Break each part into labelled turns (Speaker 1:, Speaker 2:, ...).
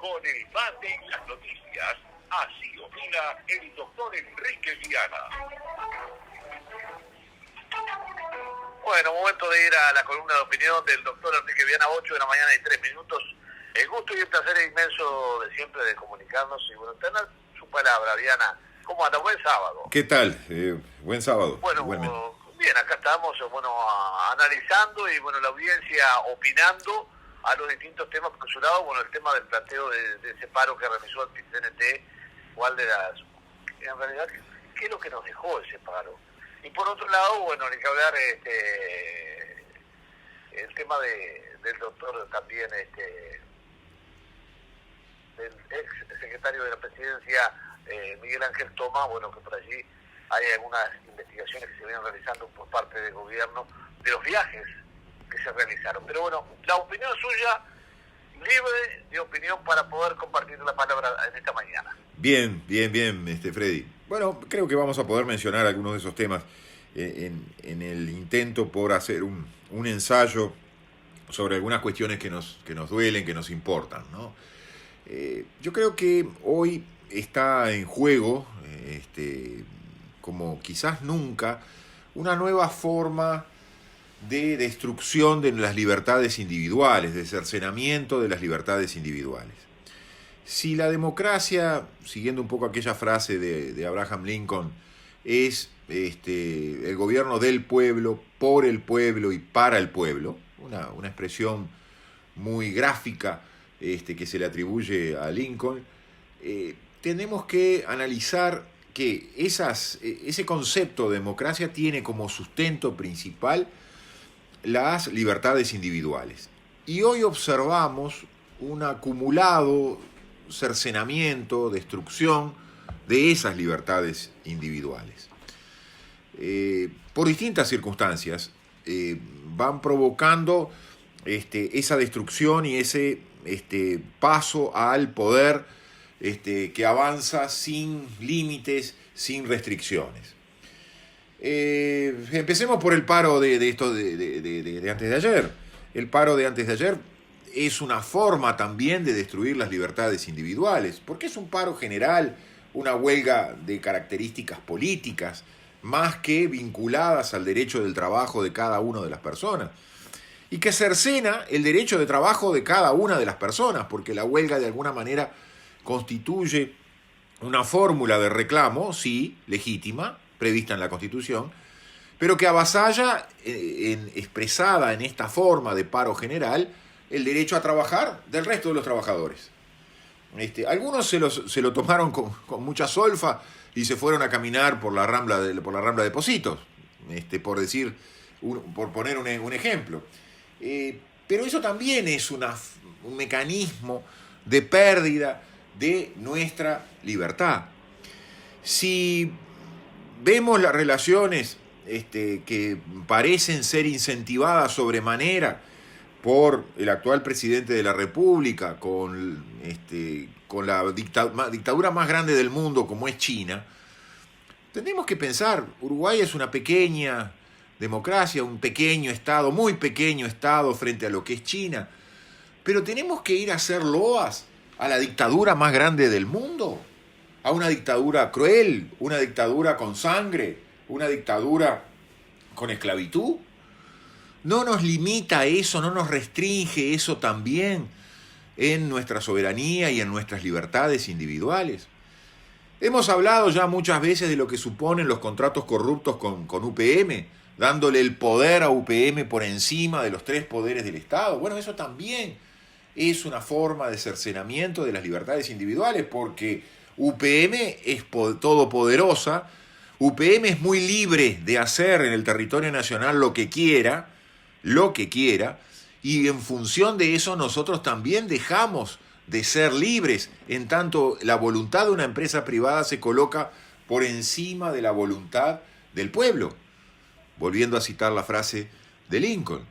Speaker 1: con el mate y las noticias. Así opina el doctor Enrique Viana.
Speaker 2: Bueno, momento de ir a la columna de opinión del doctor Enrique Viana, 8 de la mañana y 3 minutos. El gusto y el placer inmenso de siempre de comunicarnos y bueno, tener su palabra, Viana. ¿Cómo anda? Buen sábado.
Speaker 3: ¿Qué tal? Buen sábado.
Speaker 2: Bueno,
Speaker 3: igualmente.
Speaker 2: Bien, acá estamos, analizando y bueno, la audiencia opinando a los distintos temas. Por su lado, bueno, el tema del planteo de ese paro que realizó el PIT-CNT, cuál de las... En realidad, ¿qué es lo que nos dejó ese paro? Y por otro lado, bueno, hay que hablar el tema del doctor también, del ex secretario de la Presidencia, Miguel Ángel Tomás, bueno, que por allí hay algunas investigaciones que se vienen realizando por parte del gobierno de los viajes que se realizaron. Pero bueno, la opinión suya, libre de opinión para poder compartir la palabra en esta mañana.
Speaker 3: Bien, Freddy. Bueno, creo que vamos a poder mencionar algunos de esos temas en el intento por hacer un ensayo sobre algunas cuestiones que nos duelen, que nos importan, ¿no? Yo creo que hoy está en juego, como quizás nunca, una nueva forma de destrucción de las libertades individuales, de cercenamiento de las libertades individuales. Si la democracia, siguiendo un poco aquella frase de Abraham Lincoln, es el gobierno del pueblo, por el pueblo y para el pueblo, una expresión muy gráfica que se le atribuye a Lincoln, tenemos que analizar que ese concepto de democracia tiene como sustento principal las libertades individuales. Y hoy observamos un acumulado cercenamiento, destrucción de esas libertades individuales. Por distintas circunstancias van provocando esa destrucción y ese paso al poder que avanza sin límites, sin restricciones. Empecemos por el paro de antes de ayer. El paro de antes de ayer es una forma también de destruir las libertades individuales, porque es un paro general, una huelga de características políticas, más que vinculadas al derecho del trabajo de cada una de las personas, y que cercena el derecho de trabajo de cada una de las personas, porque la huelga de alguna manera constituye una fórmula de reclamo, sí, legítima, prevista en la Constitución, pero que avasalla, expresada en esta forma de paro general, el derecho a trabajar del resto de los trabajadores. Algunos se lo tomaron con mucha solfa y se fueron a caminar por la Rambla de Pocitos, por poner un ejemplo. Pero eso también es un mecanismo de pérdida de nuestra libertad. Si vemos las relaciones que parecen ser incentivadas sobremanera por el actual presidente de la República con la dictadura más grande del mundo como es China, tenemos que pensar, Uruguay es una pequeña democracia, un pequeño estado, muy pequeño estado frente a lo que es China, pero tenemos que ir a hacer loas a la dictadura más grande del mundo, a una dictadura cruel, una dictadura con sangre, una dictadura con esclavitud. No nos limita eso, no nos restringe eso también en nuestra soberanía y en nuestras libertades individuales. Hemos hablado ya muchas veces de lo que suponen los contratos corruptos con UPM, dándole el poder a UPM por encima de los tres poderes del Estado. Bueno, eso también es una forma de cercenamiento de las libertades individuales, porque UPM es todopoderosa, UPM es muy libre de hacer en el territorio nacional lo que quiera, y en función de eso nosotros también dejamos de ser libres, en tanto la voluntad de una empresa privada se coloca por encima de la voluntad del pueblo, volviendo a citar la frase de Lincoln.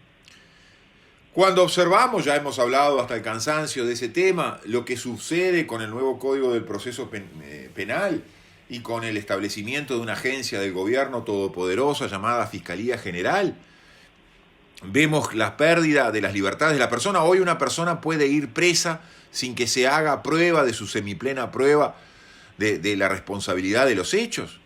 Speaker 3: Cuando observamos, ya hemos hablado hasta el cansancio de ese tema, lo que sucede con el nuevo Código del Proceso Penal y con el establecimiento de una agencia del gobierno todopoderosa llamada Fiscalía General, vemos la pérdida de las libertades de la persona. Hoy una persona puede ir presa sin que se haga prueba de su semiplena prueba de la responsabilidad de los hechos.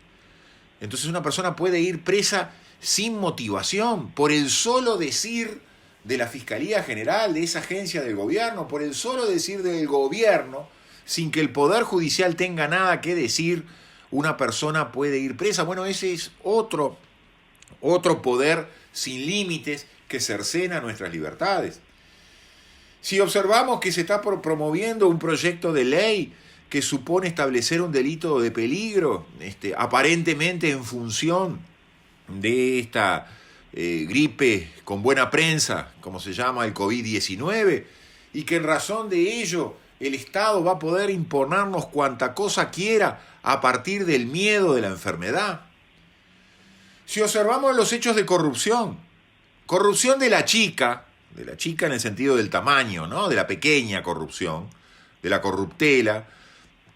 Speaker 3: Entonces una persona puede ir presa sin motivación, por el solo decir de la Fiscalía General, de esa agencia del gobierno, por el solo decir del gobierno, sin que el Poder Judicial tenga nada que decir, una persona puede ir presa. Bueno, ese es otro poder sin límites que cercena nuestras libertades. Si observamos que se está promoviendo un proyecto de ley que supone establecer un delito de peligro, aparentemente en función de esta gripe con buena prensa, como se llama el COVID-19, y que en razón de ello el Estado va a poder imponernos cuanta cosa quiera a partir del miedo de la enfermedad. Si observamos los hechos de corrupción de la chica en el sentido del tamaño, ¿no? De la pequeña corrupción, de la corruptela,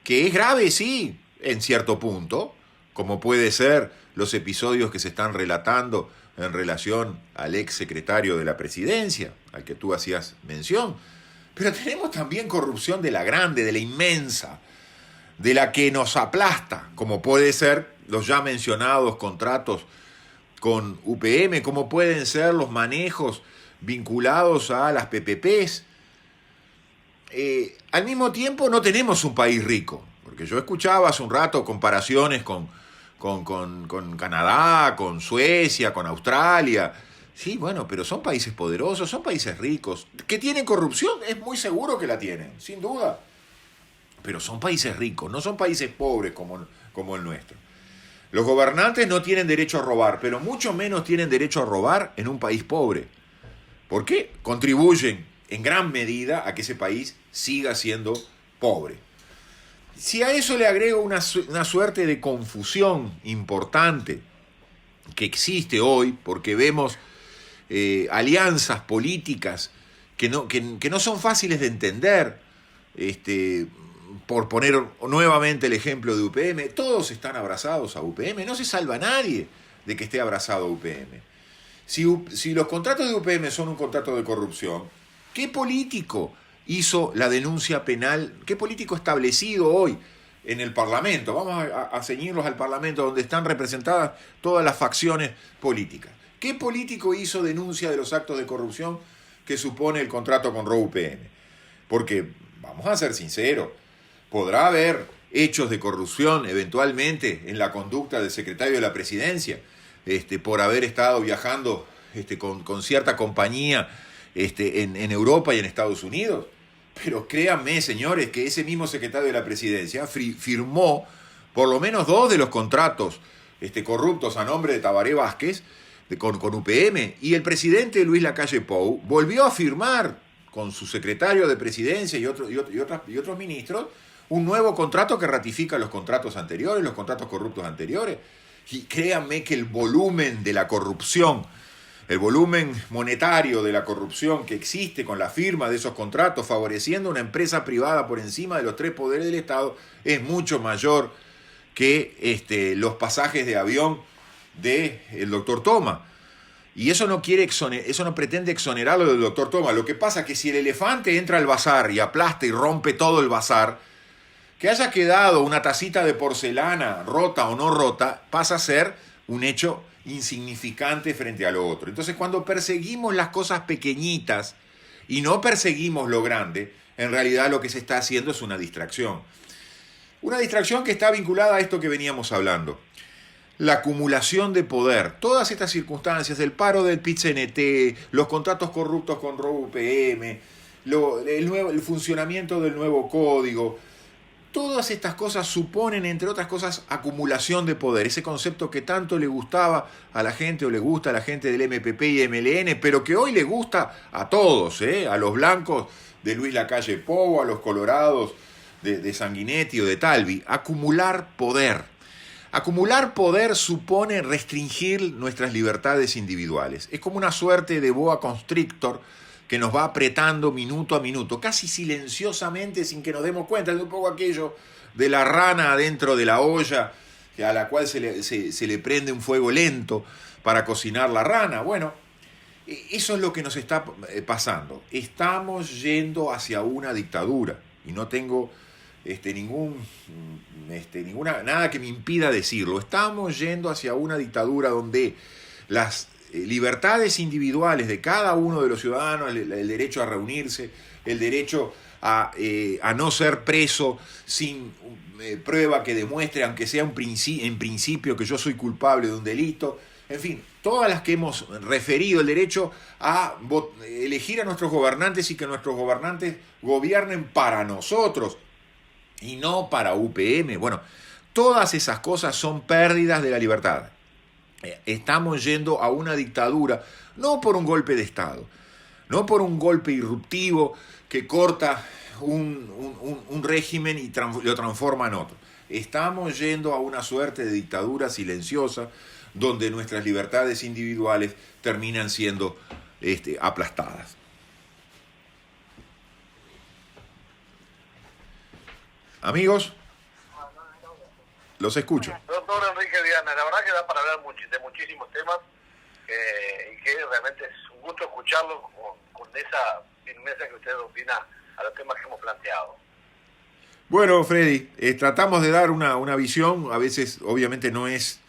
Speaker 3: que es grave, sí, en cierto punto, como puede ser los episodios que se están relatando en relación al ex secretario de la presidencia, al que tú hacías mención. Pero tenemos también corrupción de la grande, de la inmensa, de la que nos aplasta, como puede ser los ya mencionados contratos con UPM, como pueden ser los manejos vinculados a las PPPs. Al mismo tiempo no tenemos un país rico, porque yo escuchaba hace un rato comparaciones con Canadá, con Suecia, con Australia. Sí, bueno, pero son países poderosos, son países ricos. ¿Que tienen corrupción? Es muy seguro que la tienen, sin duda. Pero son países ricos, no son países pobres como el nuestro. Los gobernantes no tienen derecho a robar, pero mucho menos tienen derecho a robar en un país pobre. ¿Por qué? Contribuyen en gran medida a que ese país siga siendo pobre. Si a eso le agrego una suerte de confusión importante que existe hoy, porque vemos alianzas políticas que no son fáciles de entender, por poner nuevamente el ejemplo de UPM, todos están abrazados a UPM, no se salva nadie de que esté abrazado a UPM. Si los contratos de UPM son un contrato de corrupción, ¿qué político hizo la denuncia penal? ¿Qué político establecido hoy en el Parlamento? Vamos a ceñirlos al Parlamento, donde están representadas todas las facciones políticas. ¿Qué político hizo denuncia de los actos de corrupción que supone el contrato con ROUPM? Porque, vamos a ser sinceros, podrá haber hechos de corrupción eventualmente en la conducta del secretario de la presidencia, por haber estado viajando con cierta compañía en Europa y en Estados Unidos. Pero créanme, señores, que ese mismo secretario de la presidencia firmó por lo menos 2 de los contratos corruptos a nombre de Tabaré Vázquez con UPM, y el presidente Luis Lacalle Pou volvió a firmar con su secretario de presidencia y otros ministros un nuevo contrato que ratifica los contratos anteriores, los contratos corruptos anteriores. Y créanme que el volumen de la corrupción, el volumen monetario de la corrupción que existe con la firma de esos contratos favoreciendo a una empresa privada por encima de los 3 poderes del Estado, es mucho mayor que los pasajes de avión del doctor Toma. Y eso no pretende exonerarlo del doctor Toma. Lo que pasa es que si el elefante entra al bazar y aplasta y rompe todo el bazar, que haya quedado una tacita de porcelana rota o no rota, pasa a ser un hecho insignificante frente a lo otro. Entonces, cuando perseguimos las cosas pequeñitas y no perseguimos lo grande, en realidad lo que se está haciendo es una distracción. Una distracción que está vinculada a esto que veníamos hablando. La acumulación de poder, todas estas circunstancias, el paro del PIT-CNT, los contratos corruptos con ROUPM, el funcionamiento del nuevo código, todas estas cosas suponen, entre otras cosas, acumulación de poder, ese concepto que tanto le gustaba a la gente o le gusta a la gente del MPP y MLN, pero que hoy le gusta a todos, a los blancos de Luis Lacalle Pou, a los colorados de Sanguinetti o de Talvi. Acumular poder. Acumular poder supone restringir nuestras libertades individuales. Es como una suerte de boa constrictor que nos va apretando minuto a minuto, casi silenciosamente, sin que nos demos cuenta. Es un poco aquello de la rana adentro de la olla, a la cual se le prende un fuego lento para cocinar la rana. Bueno, Eso es lo que nos está pasando. Estamos yendo hacia una dictadura y no tengo nada que me impida decirlo. Estamos yendo hacia una dictadura donde las libertades individuales de cada uno de los ciudadanos, el derecho a reunirse, el derecho a no ser preso sin prueba que demuestre, aunque sea en principio, que yo soy culpable de un delito, en fin, todas las que hemos referido, el derecho a elegir a nuestros gobernantes y que nuestros gobernantes gobiernen para nosotros y no para UPM. Bueno, todas esas cosas son pérdidas de la libertad. Estamos yendo a una dictadura, no por un golpe de Estado, no por un golpe irruptivo que corta un régimen y lo transforma en otro. Estamos yendo a una suerte de dictadura silenciosa donde nuestras libertades individuales terminan siendo aplastadas. Amigos, los escucho.
Speaker 2: Doctor Enrique Viana, la verdad que da para hablar de muchísimos temas y que realmente es un gusto escucharlo con esa firmeza que usted opina a los temas que hemos planteado.
Speaker 3: Bueno, Freddy, tratamos de dar una visión, a veces obviamente no es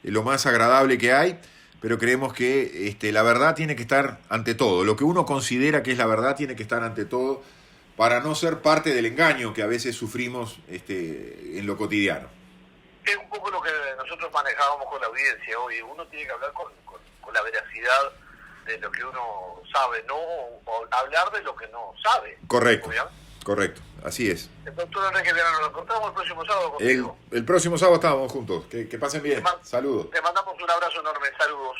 Speaker 3: lo más agradable que hay, pero creemos que la verdad tiene que estar ante todo. Lo que uno considera que es la verdad tiene que estar ante todo para no ser parte del engaño que a veces sufrimos en lo cotidiano.
Speaker 2: Es un poco lo que nosotros manejábamos con la audiencia hoy. Uno tiene que hablar con la veracidad de lo que uno sabe, no hablar de lo que no sabe.
Speaker 3: Correcto,
Speaker 2: obviamente.
Speaker 3: Correcto, así es.
Speaker 2: El doctor Enrique Viana, nos encontramos el próximo sábado contigo.
Speaker 3: El próximo sábado estábamos juntos. Que pasen bien. Saludos.
Speaker 2: Te mandamos un abrazo enorme. Saludos.